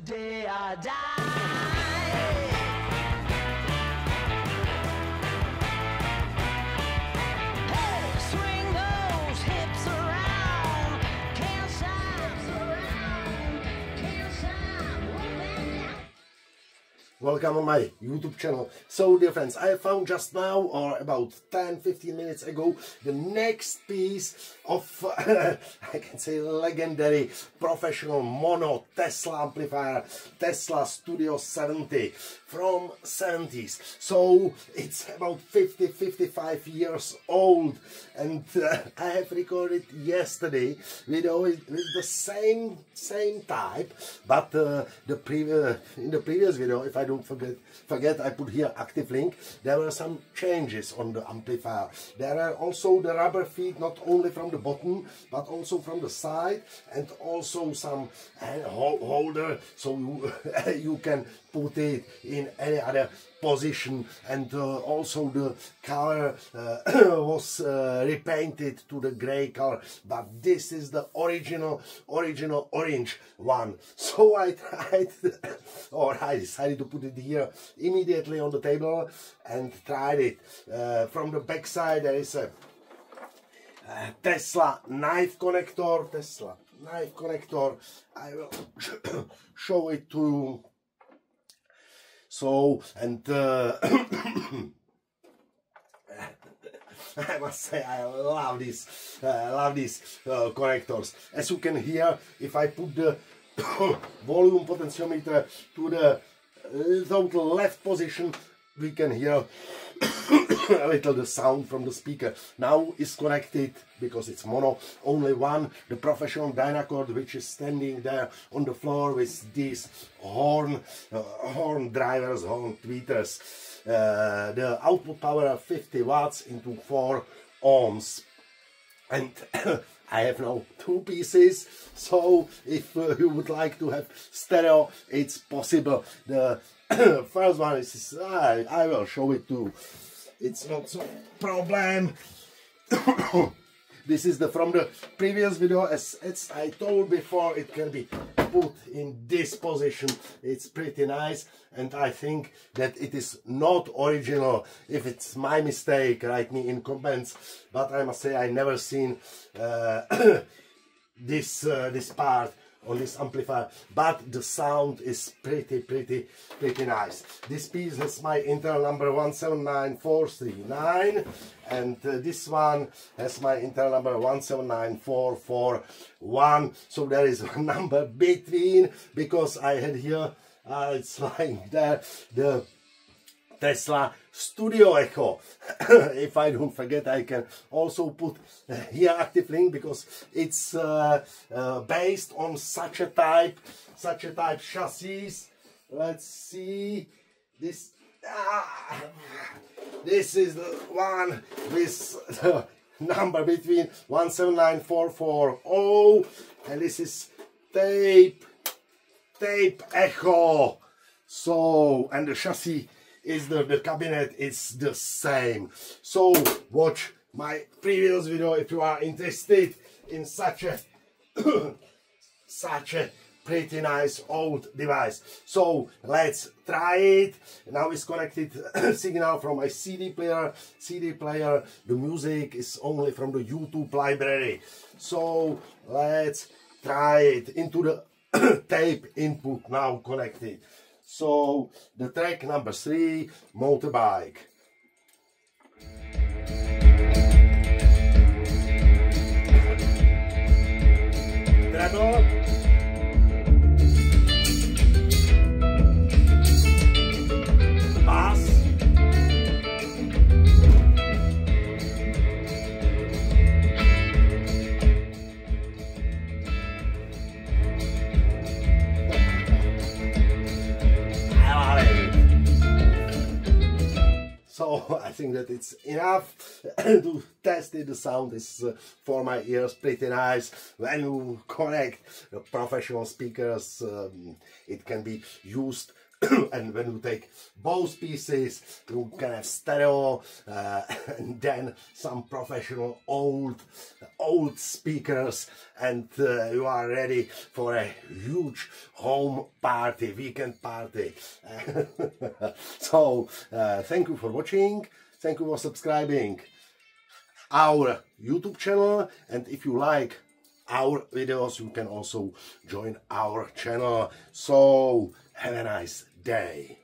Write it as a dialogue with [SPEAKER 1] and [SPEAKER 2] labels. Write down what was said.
[SPEAKER 1] day I die. Hey, swing those hips around, can't stop.
[SPEAKER 2] Welcome on my YouTube channel. So dear friends, I found just now, or about 10-15 minutes ago, the next piece of I can say legendary professional mono Tesla amplifier, Tesla Studio 70 from 70s. So it's about 50-55 years old, and I have recorded yesterday video with the same type, but in the previous video, if I don't forget, I put here active link. There were some changes on the amplifier. There are also the rubber feet, not only from the bottom but also from the side, and also some holder, so you can put it in any other position. And also the color was repainted to the gray color, but this is the original orange one. So I tried, or I decided to put it here immediately on the table and tried it. From the back side there is a Tesla knife connector. I will show it to you. So, and I must say I love these connectors. As you can hear, if I put the volume potentiometer to the total left position, we can hear a little the sound from the speaker. Now is connected, because it's mono, only one, the professional dynacord, which is standing there on the floor with these horn drivers, horn tweeters. The output power of 50 watts into 4 ohms. And I have now two pieces, so if you would like to have stereo, it's possible. The first one is, I will show it too. It's not so problem. This is from the previous video. As I told before, it can be put in this position. It's pretty nice, and I think that it is not original. If it's my mistake, write me in comments. But I must say I never seen this part on this amplifier, but the sound is pretty nice. This piece has my internal number 179439, and this one has my internal number 179441. So there is a number between, because I had here, it's lying there, the Tesla Studio Echo. If I don't forget, I can also put here active link, because it's based on such a type chassis. Let's see this. This is the one with the number between 179440, and this is tape Echo. So, and the chassis is the cabinet is the same. So watch my previous video if you are interested in such a pretty nice old device. So let's try it. Now it's connected signal from my CD player. The music is only from the YouTube library. So let's try it into the tape input, now connected. So the track number 3, motorbike. Treble. Bass. So I think that it's enough to test it. The sound is for my ears pretty nice. When you connect the professional speakers, it can be used And when you take both pieces, you can have stereo and then some professional old speakers, and you are ready for a huge home party, weekend party. So thank you for watching, thank you for subscribing our YouTube channel, and if you like our videos, you can also join our channel. So have a nice day.